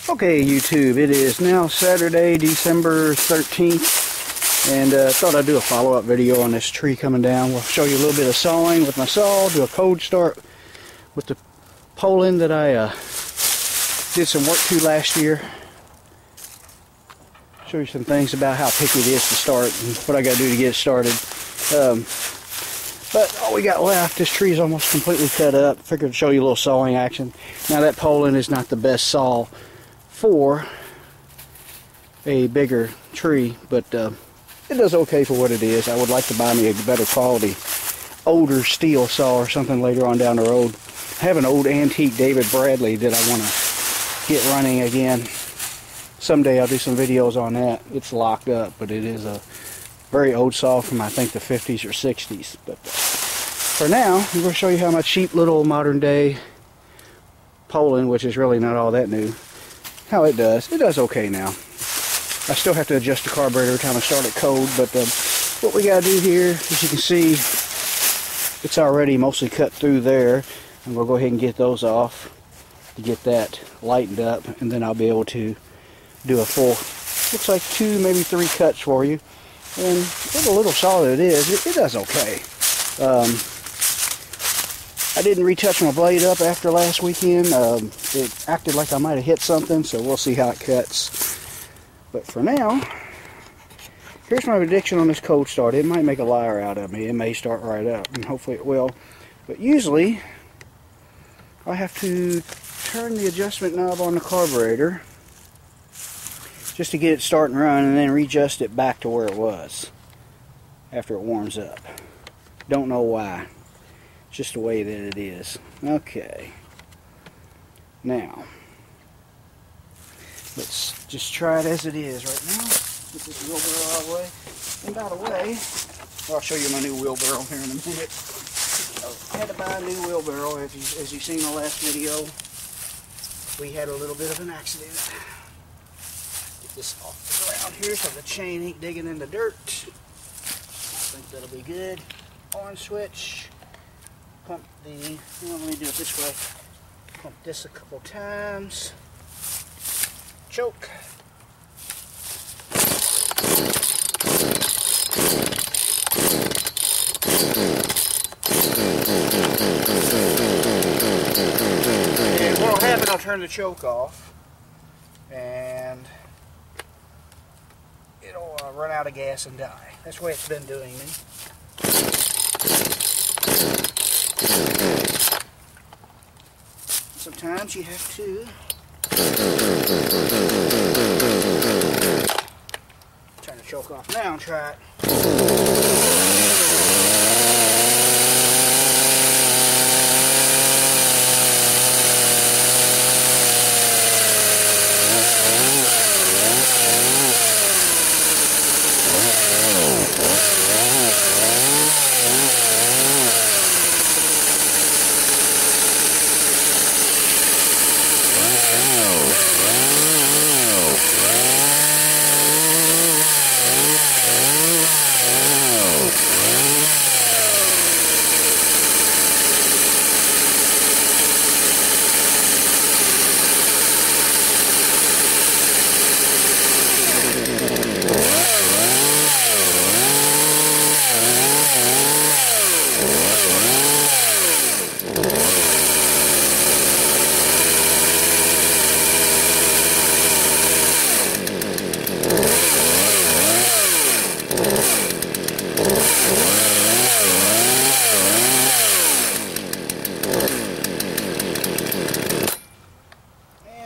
Okay, YouTube, it is now Saturday, December 13th, and thought I'd do a follow-up video on this tree coming down. We'll show you a little bit of sawing with my saw, do a cold start with the Poland that I did some work to last year. Show you some things about how picky it is to start and what I got to do to get it started. But all we got left, this tree is almost completely cut up. Figured to show you a little sawing action. Now that Poland is not the best saw for a bigger tree, but it does okay for what it is. I would like to buy me a better quality, older steel saw or something later on down the road. I have an old antique David Bradley that I want to get running again. Someday I'll do some videos on that. It's locked up, but it is a very old saw from I think the 50s or 60s. But for now, I'm going to show you how my cheap little modern day Poland, which is really not all that new, how it does. It does okay now. I still have to adjust the carburetor every time I start it cold, but what we got to do here, as you can see, it's already mostly cut through there, and we'll go ahead and get those off to get that lightened up, and then I'll be able to do a full, looks like 2, maybe 3 cuts for you. And what a little saw that it is, it does okay. I didn't retouch my blade up after last weekend. It acted like I might have hit something, so we'll see how it cuts. But for now, here's my prediction on this cold start. It might make a liar out of me. It may start right up, and hopefully it will. But usually, I have to turn the adjustment knob on the carburetor just to get it starting run, and then readjust it back to where it was after it warms up. Don't know why. It's just the way that it is. Okay. Now, let's just try it as it is right now. Get this wheelbarrow out of the way. And by the way, I'll show you my new wheelbarrow here in a minute. I had to buy a new wheelbarrow. As you've seen in the last video, we had a little bit of an accident. Get this off the ground here so the chain ain't digging in the dirt. I think that'll be good. On switch. Pump the, well, let me do it this way. Pump this a couple times. Choke. And what'll happen, I'll turn the choke off, and it'll run out of gas and die. That's the way it's been doing me. Sometimes you have to turn the choke off now and try it.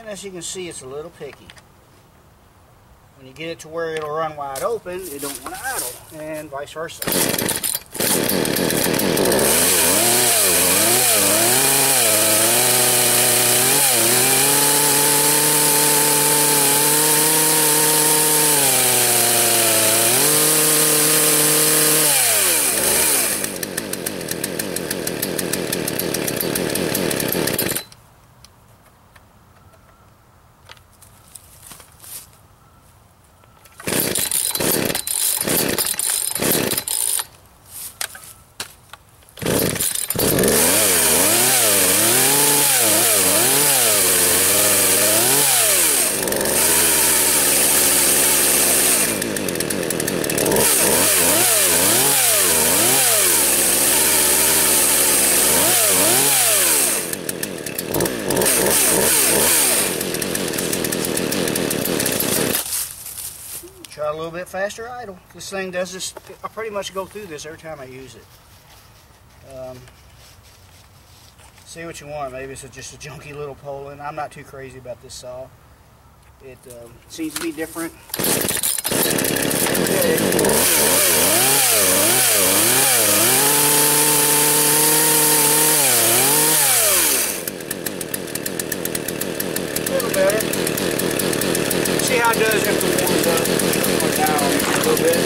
As you can see, it's a little picky. When you get it to where it'll run wide open, it don't want to idle, and vice versa. little bit faster idle. This thing does this, I pretty much go through this every time I use it. See what you want. Maybe it's just a junky little Poland. I'm not too crazy about this saw. It seems to be different every day. A little better. See how it does after it warms up. Right now, a little bit.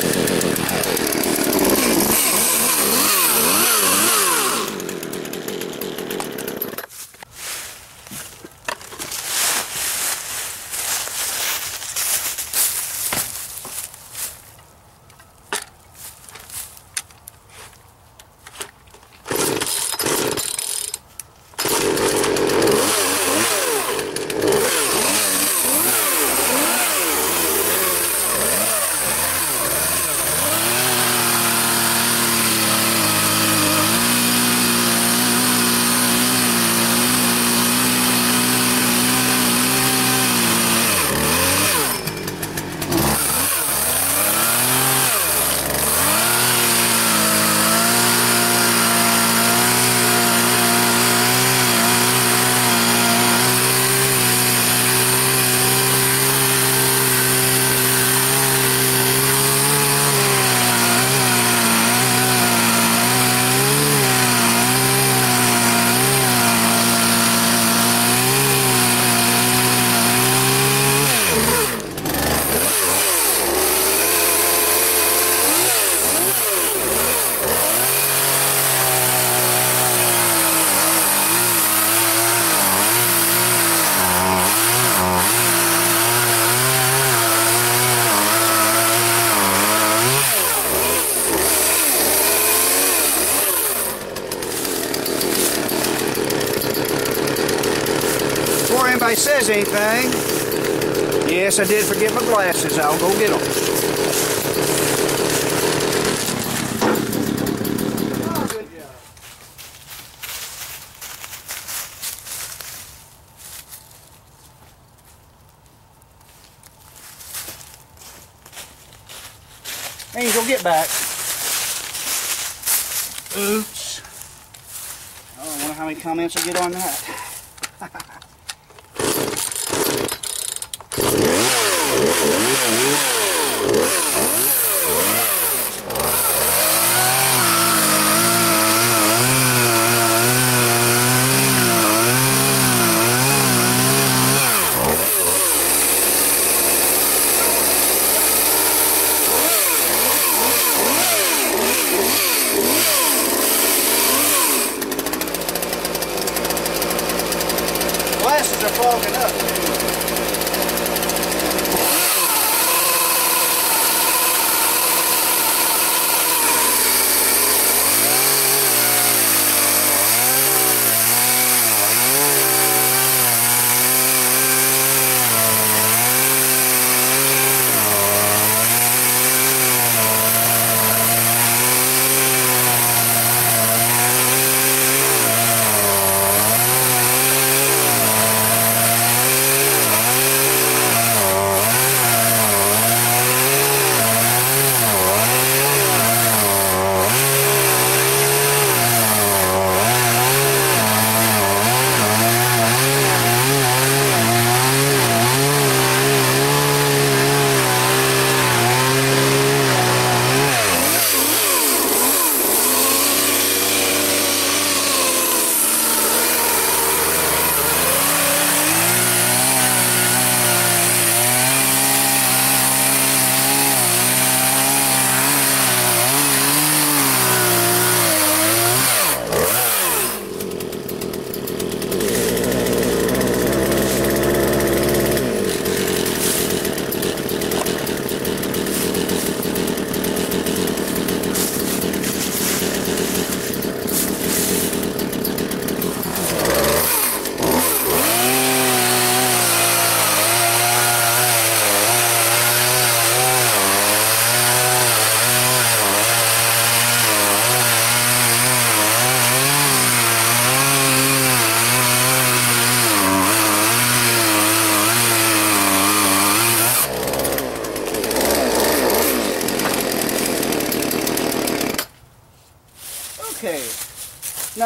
Before anybody says anything, yes, I did forget my glasses. I'll go get them. Oh, good job. Angel, get back. Oops. Oh, I wonder how many comments I get on that. Glasses are fogging up.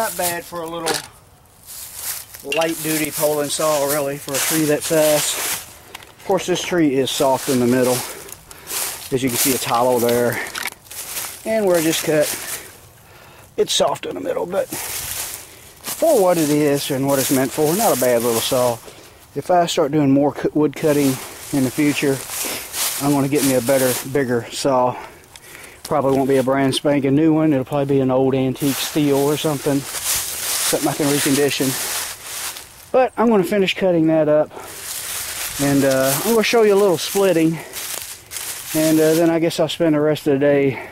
not bad for a little light-duty pole saw, really, for a tree that size. Of course, this tree is soft in the middle. As you can see, it's hollow there. And where I just cut, it's soft in the middle, but for what it is and what it's meant for, not a bad little saw. If I start doing more wood cutting in the future, I'm going to get me a better, bigger saw. Probably won't be a brand spanking new one. It'll probably be an old antique steel or something I can recondition. But I'm going to finish cutting that up, and I'm going to show you a little splitting, and then I guess I'll spend the rest of the day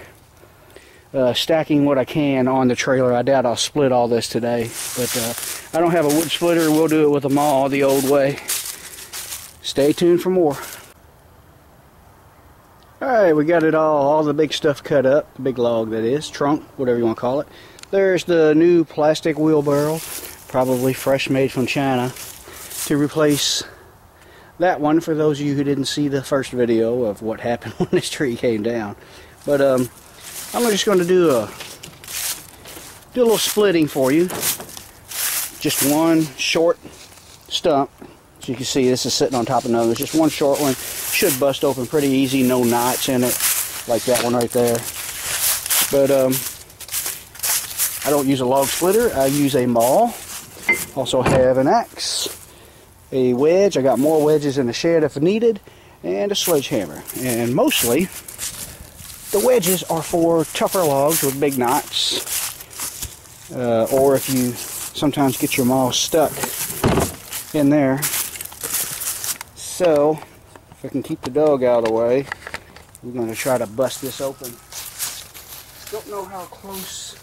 stacking what I can on the trailer. I doubt I'll split all this today, but I don't have a wood splitter. We'll do it with a maul the old way. Stay tuned for more. Alright, we got it all the big stuff cut up, the big log that is, trunk, whatever you want to call it. There's the new plastic wheelbarrow, probably fresh made from China, to replace that one for those of you who didn't see the first video of what happened when this tree came down. But I'm just going to do a little splitting for you. Just one short stump. As you can see, this is sitting on top of another. Just one short one. Should bust open pretty easy, no knots in it, like that one right there. But I don't use a log splitter. I use a maul. Also have an axe, a wedge. I got more wedges in the shed if needed, and a sledgehammer. And mostly, the wedges are for tougher logs with big knots, or if you sometimes get your maul stuck in there. So, if I can keep the dog out of the way, we're going to try to bust this open. Don't know how close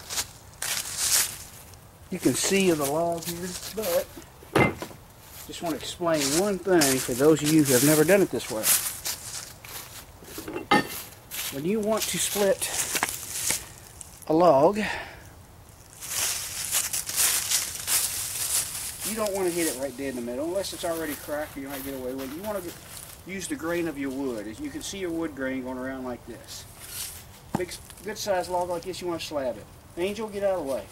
you can see of the log here, but just want to explain one thing for those of you who have never done it this way. When you want to split a log, you don't want to hit it right dead in the middle, unless it's already cracked, you might get away with it. You want to use the grain of your wood. As you can see your wood grain going around like this. Big, good sized log like this, you want to slab it. Angel, get out of the way.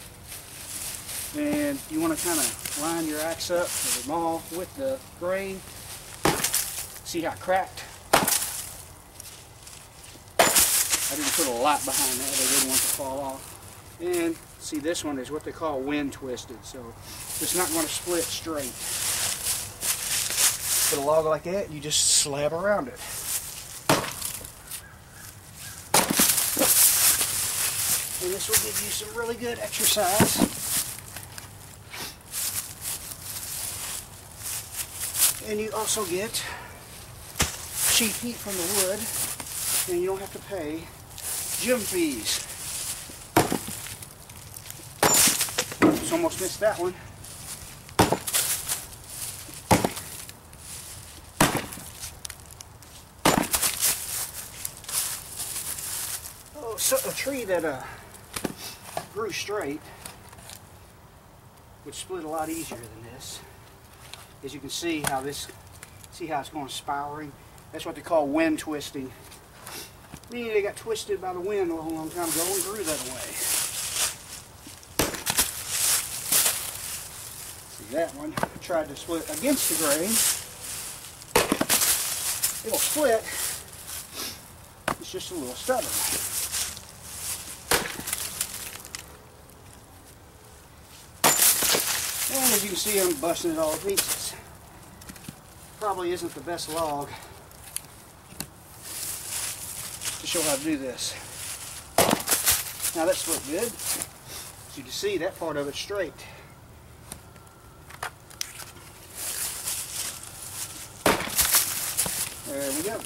And you want to kind of line your axe up with the maul with the grain. See how cracked? I didn't put a lot behind that. I didn't want it to fall off. And see, this one is what they call wind twisted. So it's not going to split straight. Put a log like that, you just slab around it. And this will give you some really good exercise. And you also get cheap heat from the wood, and you don't have to pay gym fees. Oops, almost missed that one. Oh, so a tree that grew straight would split a lot easier than this. As you can see how it's going spiraling. That's what they call wind twisting. Meaning they got twisted by the wind a long time ago and grew that way. See that one? I tried to split against the grain. It'll split. It's just a little stubborn. And as you can see, I'm busting it all to pieces. Probably isn't the best log to show how to do this. Now that split good. As you can see, that part of it's straight. There we go.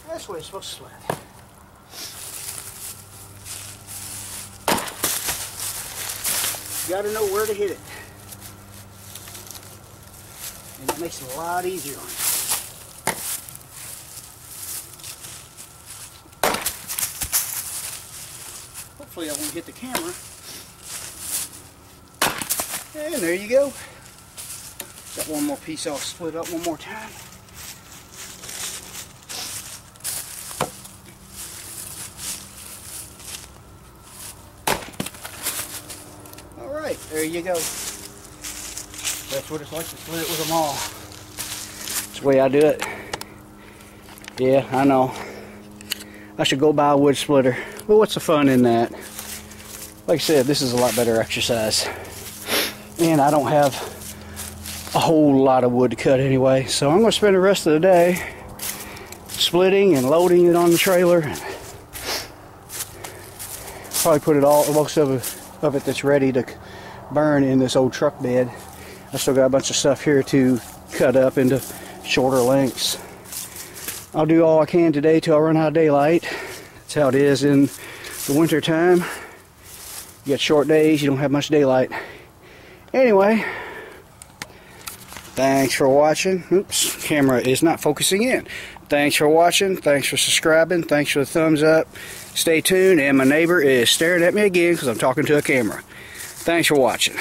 That's the way it's supposed to split. You gotta know where to hit it. And it makes it a lot easier on you. Hopefully I won't hit the camera. And there you go. Got one more piece I'll split up one more time. there you go. That's what it's like to split it with them all. That's the way I do it. Yeah, I know. I should go buy a wood splitter. Well, what's the fun in that? Like I said, this is a lot better exercise. And I don't have a whole lot of wood to cut anyway. So I'm going to spend the rest of the day splitting and loading it on the trailer. Probably put it all, most of it that's ready to burn in this old truck bed. I still got a bunch of stuff here to cut up into shorter lengths. I'll do all I can today till I run out of daylight. That's how it is in the winter time. You got short days, you don't have much daylight. Anyway, thanks for watching. Oops, camera is not focusing in. Thanks for watching, thanks for subscribing, thanks for the thumbs up. Stay tuned, and my neighbor is staring at me again because I'm talking to a camera. Thanks for watching.